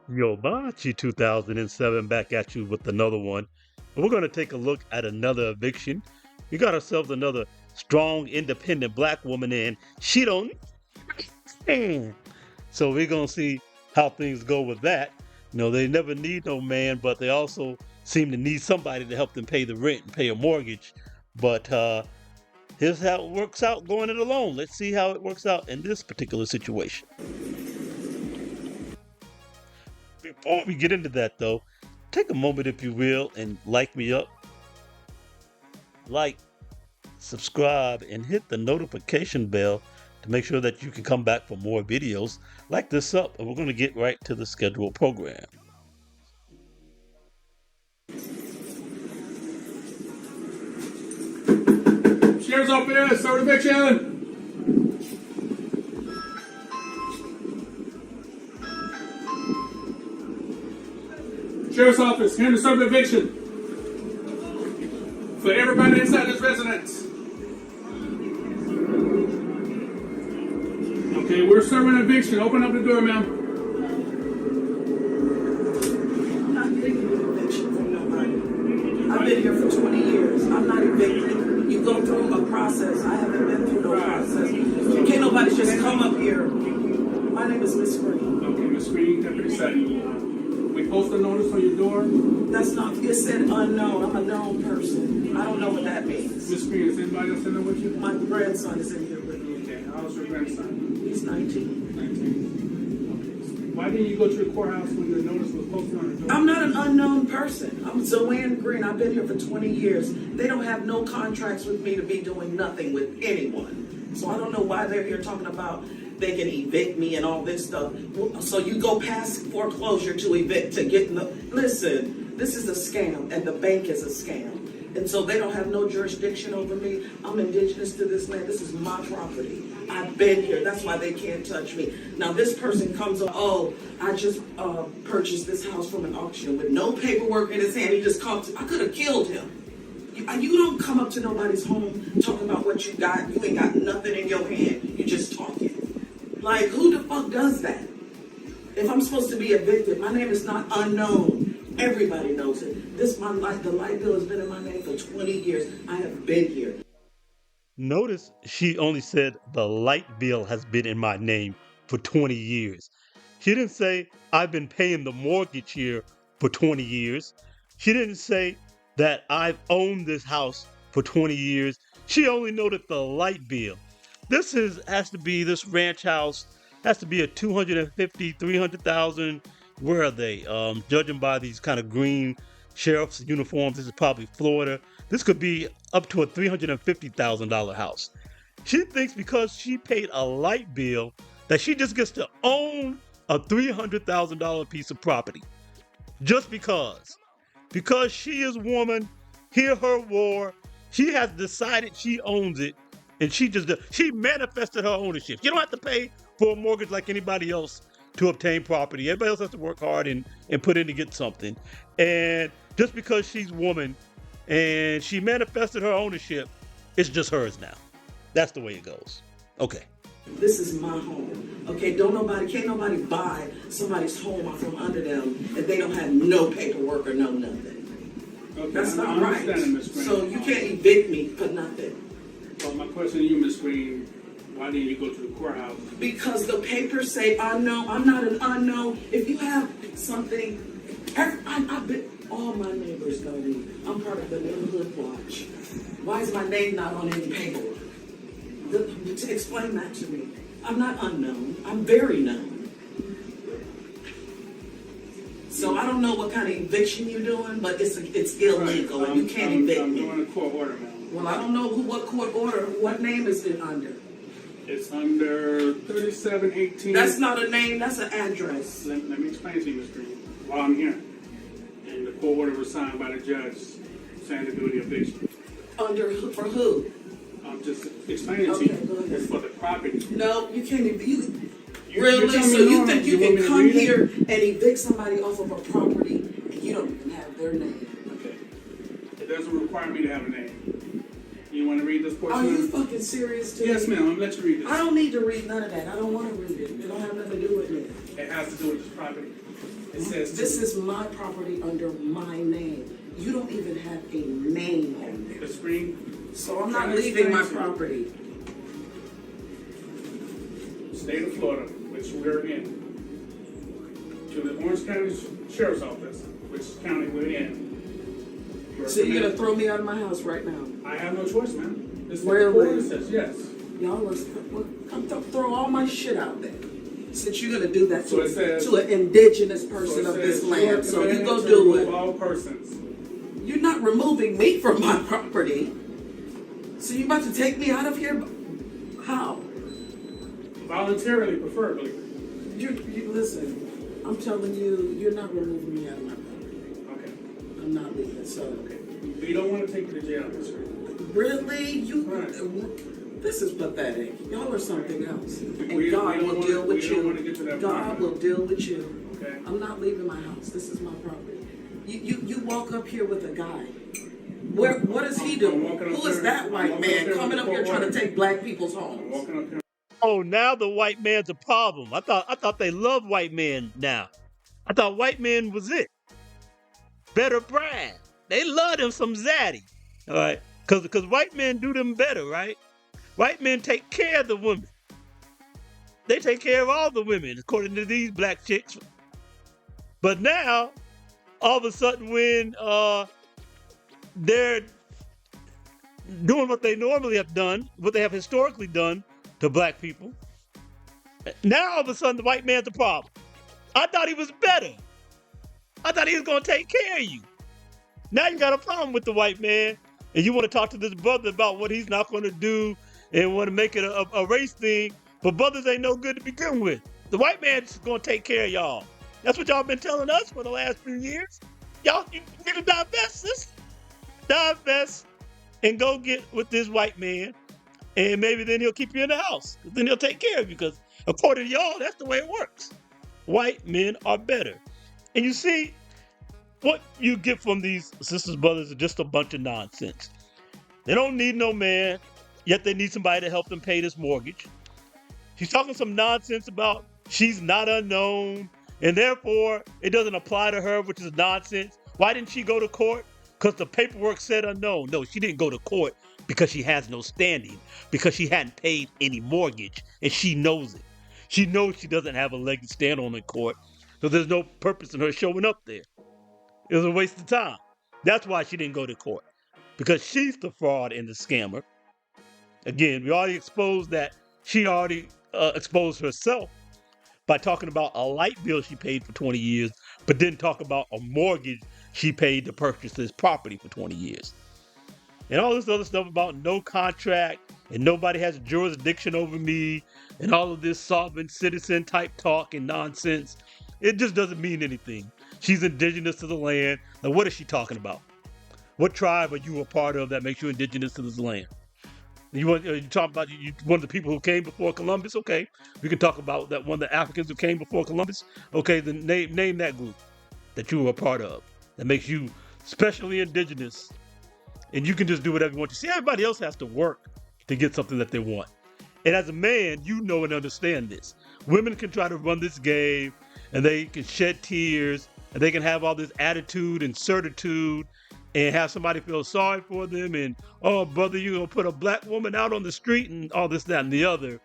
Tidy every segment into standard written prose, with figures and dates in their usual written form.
Yo, Bachi 2007 back at you with another one. And we're going to take a look at another eviction. We got ourselves another strong, independent black woman, and she don't stand. So we're going to see how things go with that. They never need no man, but they also seem to need somebody to help them pay the rent and pay a mortgage. But here's how it works out going it alone. Let's see how it works out in this particular situation. Before we get into that, though, take a moment, if you will, and like me up, like, subscribe, and hit the notification bell to make sure that you can come back for more videos like this up. And we're going to get right to the scheduled program. Sheriff's office, start eviction. Sheriff's office, here to serve eviction for everybody inside this residence. Okay, we're serving eviction. Open up the door, ma'am. I'm not getting an eviction from nobody. I've been here for 20 years. I'm not evicted. You go through a process. I haven't been through no process. Can't nobody just come up here. My name is Miss Green. Okay, Miss Green, Deputy Second. We post a notice on your door. That's not, it said unknown. I'm a known person. I don't know what that means. Miss Green, is anybody else in there with you? My grandson is in here with me. Okay, how's your grandson? He's 19. 19. Why didn't you go to the courthouse when the notice was posted on the door? I'm not an unknown person. I'm Zoanne Green. I've been here for 20 years. They don't have no contracts with me to be doing nothing with anyone. So I don't know why they're here talking about they can evict me and all this stuff. So you go past foreclosure to evict to get in the... Listen, this is a scam and the bank is a scam. And so they don't have no jurisdiction over me. I'm indigenous to this land. This is my property. I've been here. That's why they can't touch me. Now this person comes up, oh, I just purchased this house from an auction with no paperwork in his hand. He just comes, I could have killed him. You don't come up to nobody's home talking about what you got. You ain't got nothing in your hand. You just talking. Like, who the fuck does that? If I'm supposed to be evicted, my name is not unknown. Everybody knows it. The light bill has been in my name for 20 years. I have been here. Notice she only said the light bill has been in my name for 20 years. She didn't say I've been paying the mortgage here for 20 years. She didn't say that I've owned this house for 20 years. She only noted the light bill. This ranch house has to be a 250, 300,000. Where are they? Judging by these kind of green sheriff's uniforms, this is probably Florida. This could be up to a $350,000 house. She thinks because she paid a light bill that she just gets to own a $300,000 piece of property. Just because. Because she is woman, hear her war, she has decided she owns it, and she manifested her ownership. You don't have to pay for a mortgage like anybody else to obtain property. Everybody else has to work hard and put in to get something. And just because she's woman and she manifested her ownership, it's just hers now. That's the way it goes. Okay. This is my home. Okay, can't nobody buy somebody's home out from under them if they don't have no paperwork or no nothing. Okay, That's not I right. understand, Miss Green. So you can't evict me for nothing. Well, my question to you, Miss Green, why didn't you go to the courthouse? Because the papers say unknown. I'm not an unknown. If you have something, I've been, all my neighbors know me. I'm part of the neighborhood watch. Why is my name not on any paperwork? To explain that to me. I'm not unknown. I'm very known. So I don't know what kind of eviction you're doing, but it's illegal, and you can't evict I'm me. doing a court order, ma'am. Well, I don't know what court order. What name is it under? It's under 3718. That's not a name. That's an address. Let me explain to you, Ms. Green, while I'm here. And the court order was signed by the judge saying to do the eviction. For who? I'm just explaining Okay, to go you. ahead. It's for the property. No, you can't evict. You're Really? telling So me you no, think you you want can me to come read it? here and evict somebody off of a property and you don't even have their name? Okay. It doesn't require me to have a name. You want to read this portion? Are you fucking serious too? Yes, ma'am. I'm going to let you read this. I don't need to read none of that. I don't want to read it. It don't have nothing to do with me. It has to do with this property. It says This is my property under my name. You don't even have a name on the there. screen. So I'm not leaving my property. State of Florida, which we're in, to the Orange County Sheriff's Office, which county we're in. So you're gonna throw me out of my house right now? I have no choice, man. This is Really? what the court says, yes. Y'all are, come throw all my shit out there. Since you're gonna do that So it says- to an indigenous person So of it this says, land, so you command go to do remove it. all persons. You're not removing me from my property. So you about to take me out of here? How? Voluntarily, preferably. You listen. I'm telling you, you're not removing me out of my property. Okay. I'm not leaving. So Okay. We don't want to take you to jail, Miss Green. really, you. Right. This is pathetic. Y'all are something else, and We God don't will wanna- deal with we don't wanna get to you. that God point. will deal with you. Okay. I'm not leaving my house. This is my property. You walk up here with a guy. What is he I'm doing? walking up Who is there- that I'm white walking up man there coming with up the here trying to court take black people's I'm homes? walking up here. Oh, now the white man's a problem. I thought they loved white men now. I thought white men was it. Better Brad. They love them some zaddy. All right. Cause white men do them better, right? White men take care of the women. They take care of all the women, according to these black chicks. But now, all of a sudden, when they're doing what they normally have done, what they have historically done to black people, now all of a sudden the white man's a problem. I thought he was better. I thought he was gonna take care of you. Now you got a problem with the white man, and you want to talk to this brother about what he's not gonna do and want to make it a race thing. But brothers ain't no good to begin with. The white man's gonna take care of y'all. That's what y'all been telling us for the last few years. Y'all, you need to divest, and go get with this white man, and maybe then he'll keep you in the house. Then he'll take care of you, because according to y'all, that's the way it works. White men are better. And you see, what you get from these sisters, brothers, is just a bunch of nonsense. They don't need no man, yet they need somebody to help them pay this mortgage. She's talking some nonsense about she's not unknown, and therefore it doesn't apply to her, which is nonsense. Why didn't she go to court? Because the paperwork said unknown. No, she didn't go to court because she has no standing, because she hadn't paid any mortgage, and she knows it. She knows she doesn't have a leg to stand on in court, so there's no purpose in her showing up there. It was a waste of time. That's why she didn't go to court, because she's the fraud and the scammer. Again, we already exposed that. She already exposed herself by talking about a light bill she paid for 20 years, but didn't talk about a mortgage she paid to purchase this property for 20 years. And all this other stuff about no contract and nobody has jurisdiction over me and all of this sovereign citizen type talk and nonsense. It just doesn't mean anything. She's indigenous to the land. Now, what is she talking about? What tribe are you a part of that makes you indigenous to this land? You talk about one of the people who came before Columbus? Okay, we can talk about that, one of the Africans who came before Columbus. Okay, then name that group that you were a part of that makes you specially indigenous, and you can just do whatever you want. You see, everybody else has to work to get something that they want. And as a man, you know and understand this. Women can try to run this game, and they can shed tears, and they can have all this attitude and certitude, and have somebody feel sorry for them, and, oh, brother, you're going to put a black woman out on the street, and all this, that, and the other.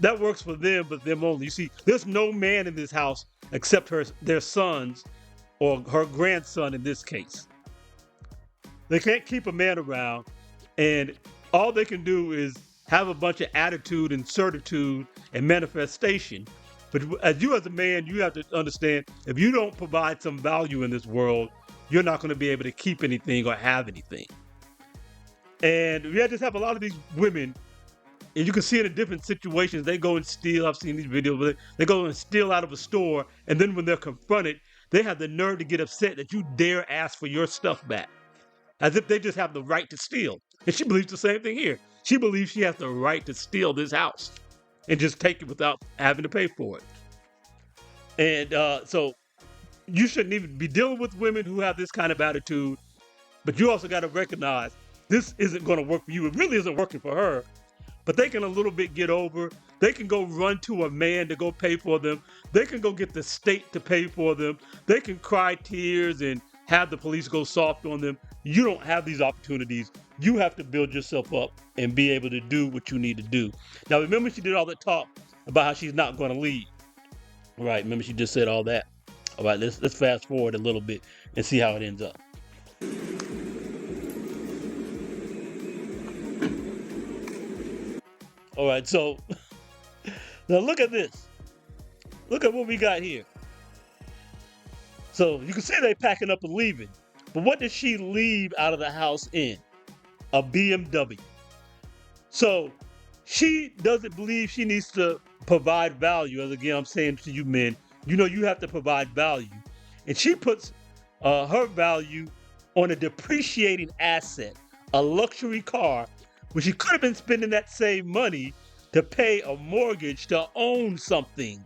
That works for them, but them only. You see, there's no man in this house except their sons, or her grandson in this case. They can't keep a man around, and all they can do is have a bunch of attitude and certitude and manifestation. But as a man, you have to understand, if you don't provide some value in this world, you're not going to be able to keep anything or have anything. And we just have a lot of these women, and you can see it in different situations. They go and steal. I've seen these videos where they go and steal out of a store, and then when they're confronted, they have the nerve to get upset that you dare ask for your stuff back, as if they just have the right to steal. And she believes the same thing here. She believes she has the right to steal this house and just take it without having to pay for it. And so you shouldn't even be dealing with women who have this kind of attitude, but you also got to recognize this isn't going to work for you. It really isn't working for her, but they can a little bit get over They can go run to a man to go pay for them. They can go get the state to pay for them. They can cry tears and have the police go soft on them. You don't have these opportunities. You have to build yourself up and be able to do what you need to do. Now, remember, she did all that talk about how she's not going to leave. Right? Remember, she just said all that. All right, let's fast forward a little bit and see how it ends up. All right, so now look at this. Look at what we got here. So you can see they packing up and leaving. But what does she leave out of the house in? A BMW. So she doesn't believe she needs to provide value. As again, I'm saying to you men, you know you have to provide value. And she puts her value on a depreciating asset, a luxury car, where she could have been spending that same money to pay a mortgage to own something,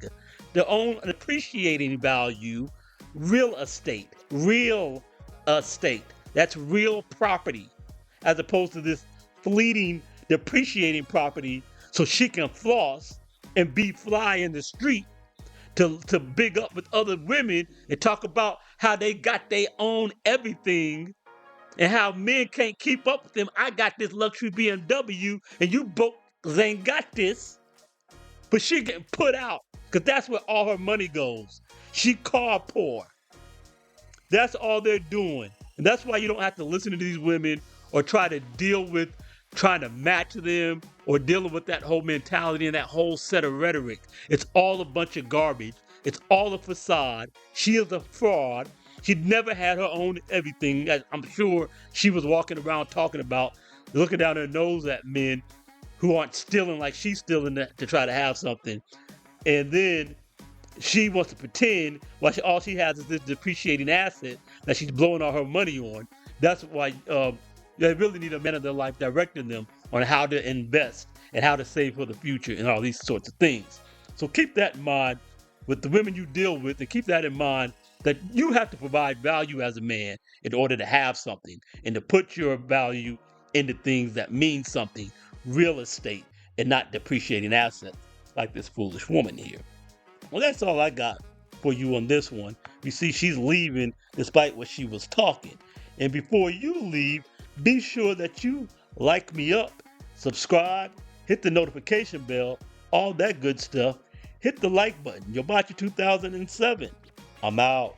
to own an appreciating value, real estate, real estate. That's real property, as opposed to this fleeting, depreciating property so she can floss and be fly in the street to big up with other women and talk about how they got their own everything and how men can't keep up with them. I got this luxury BMW and you broke ain't got this. But she getting put out because that's where all her money goes. She car poor. That's all they're doing. And that's why you don't have to listen to these women or try to deal with trying to match them or dealing with that whole mentality and that whole set of rhetoric. It's all a bunch of garbage. It's all a facade. She is a fraud. She never had her own everything. I'm sure she was walking around talking about, looking down her nose at men who aren't stealing like she's stealing to try to have something. And then she wants to pretend while all she has is this depreciating asset that she's blowing all her money on. That's why they really need a man in their life directing them on how to invest and how to save for the future and all these sorts of things. So keep that in mind with the women you deal with, and keep that in mind that you have to provide value as a man in order to have something and to put your value into things that mean something, real estate, and not depreciating assets like this foolish woman here. Well, that's all I got for you on this one. You see, she's leaving despite what she was talking. And before you leave, be sure that you like me up, subscribe, hit the notification bell, all that good stuff. Hit the like button. Yobachi 2007. I'm out.